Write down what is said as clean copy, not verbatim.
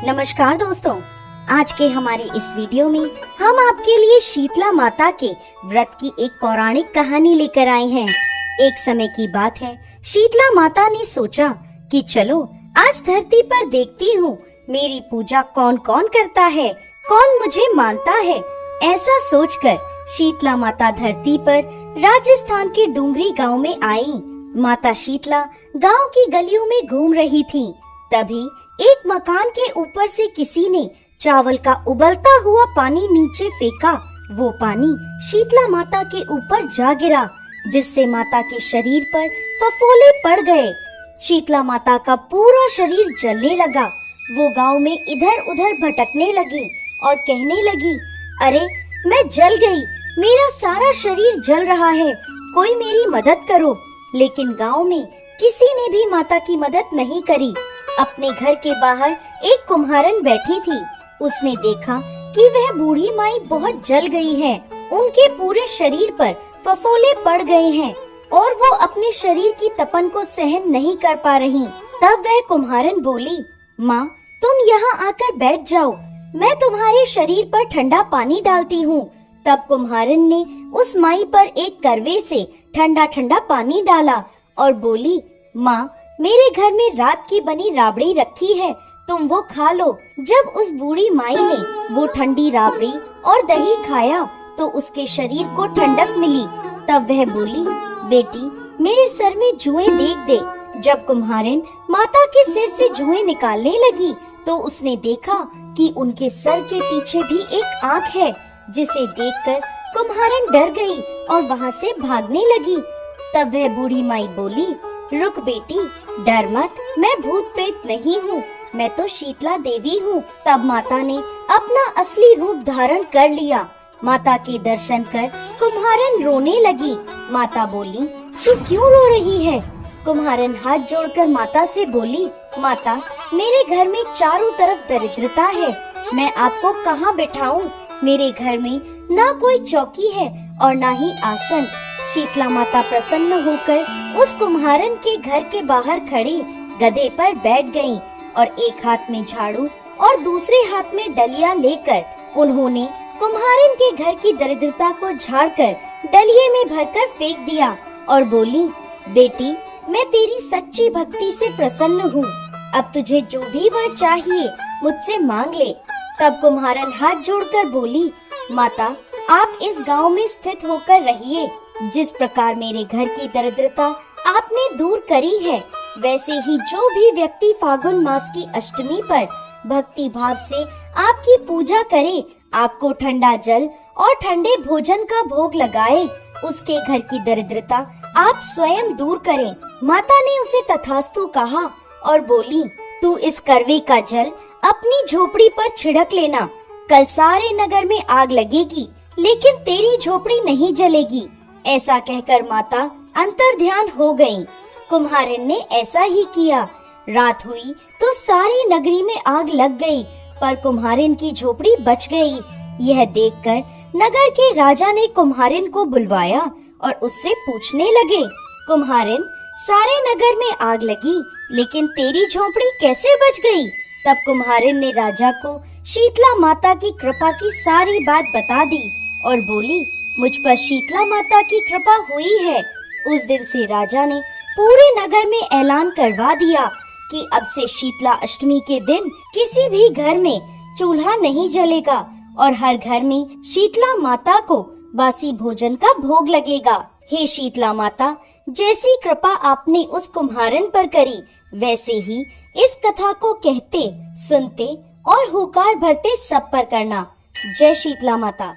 नमस्कार दोस्तों, आज के हमारे इस वीडियो में हम आपके लिए शीतला माता के व्रत की एक पौराणिक कहानी लेकर आए हैं। एक समय की बात है, शीतला माता ने सोचा कि चलो आज धरती पर देखती हूँ मेरी पूजा कौन कौन करता है, कौन मुझे मानता है। ऐसा सोचकर शीतला माता धरती पर राजस्थान के डूंगरी गांव में आई। माता शीतला गांव की गलियों में घूम रही थी। तभी एक मकान के ऊपर से किसी ने चावल का उबलता हुआ पानी नीचे फेंका। वो पानी शीतला माता के ऊपर जा गिरा, जिससे माता के शरीर पर फफोले पड़ गए। शीतला माता का पूरा शरीर जलने लगा। वो गांव में इधर उधर भटकने लगी और कहने लगी, अरे मैं जल गई, मेरा सारा शरीर जल रहा है, कोई मेरी मदद करो। लेकिन गांव में किसी ने भी माता की मदद नहीं करी। अपने घर के बाहर एक कुम्हारन बैठी थी। उसने देखा कि वह बूढ़ी माई बहुत जल गई है, उनके पूरे शरीर पर फफोले पड़ गए हैं और वो अपने शरीर की तपन को सहन नहीं कर पा रही। तब वह कुम्हारन बोली, माँ तुम यहाँ आकर बैठ जाओ, मैं तुम्हारे शरीर पर ठंडा पानी डालती हूँ। तब कुम्हारन ने उस माई पर एक करवे से ठंडा ठंडा पानी डाला और बोली, माँ मेरे घर में रात की बनी राबड़ी रखी है, तुम वो खा लो। जब उस बूढ़ी माई ने वो ठंडी राबड़ी और दही खाया तो उसके शरीर को ठंडक मिली। तब वह बोली, बेटी मेरे सर में जुएं देख दे। जब कुम्हारन माता के सिर से जुएं निकालने लगी तो उसने देखा कि उनके सर के पीछे भी एक आँख है, जिसे देखकर कुम्हारन डर गई और वहाँ से भागने लगी। तब वह बूढ़ी माई बोली, रुक बेटी, डर मत, मैं भूत प्रेत नहीं हूँ, मैं तो शीतला देवी हूँ। तब माता ने अपना असली रूप धारण कर लिया। माता के दर्शन कर कुम्हारन रोने लगी। माता बोली, तू क्यों रो रही है? कुम्हारन हाथ जोड़कर माता से बोली, माता मेरे घर में चारों तरफ दरिद्रता है, मैं आपको कहाँ बिठाऊं? मेरे घर में ना कोई चौकी है और ना ही आसन। शीतला माता प्रसन्न होकर उस कुम्हारन के घर के बाहर खड़ी गधे पर बैठ गईं और एक हाथ में झाड़ू और दूसरे हाथ में डलिया लेकर उन्होंने कुम्हारन के घर की दरिद्रता को झाड़कर डलिये में भरकर फेंक दिया और बोली, बेटी मैं तेरी सच्ची भक्ति से प्रसन्न हूँ, अब तुझे जो भी वर चाहिए मुझसे मांग ले। तब कुम्हारन हाथ जोड़कर बोली, माता आप इस गांव में स्थित होकर रहिए। जिस प्रकार मेरे घर की दरिद्रता आपने दूर करी है, वैसे ही जो भी व्यक्ति फागुन मास की अष्टमी पर भक्ति भाव से आपकी पूजा करे, आपको ठंडा जल और ठंडे भोजन का भोग लगाए, उसके घर की दरिद्रता आप स्वयं दूर करें। माता ने उसे तथास्तु कहा और बोली, तू इस करवे का जल अपनी झोपड़ी पर छिड़क लेना, कल सारे नगर में आग लगेगी लेकिन तेरी झोपड़ी नहीं जलेगी। ऐसा कहकर माता अंतर्ध्यान हो गई। कुम्हारन ने ऐसा ही किया। रात हुई तो सारी नगरी में आग लग गई, पर कुम्हारन की झोपड़ी बच गई। यह देखकर नगर के राजा ने कुम्हारन को बुलवाया और उससे पूछने लगे, कुम्हारन सारे नगर में आग लगी लेकिन तेरी झोपड़ी कैसे बच गई? तब कुम्हारन ने राजा को शीतला माता की कृपा की सारी बात बता दी और बोली, मुझ पर शीतला माता की कृपा हुई है। उस दिन से राजा ने पूरे नगर में ऐलान करवा दिया कि अब से शीतला अष्टमी के दिन किसी भी घर में चूल्हा नहीं जलेगा और हर घर में शीतला माता को बासी भोजन का भोग लगेगा। हे शीतला माता, जैसी कृपा आपने उस कुम्हारन पर करी, वैसे ही इस कथा को कहते, सुनते और हुकार भरते सब पर करना। जय शीतला माता।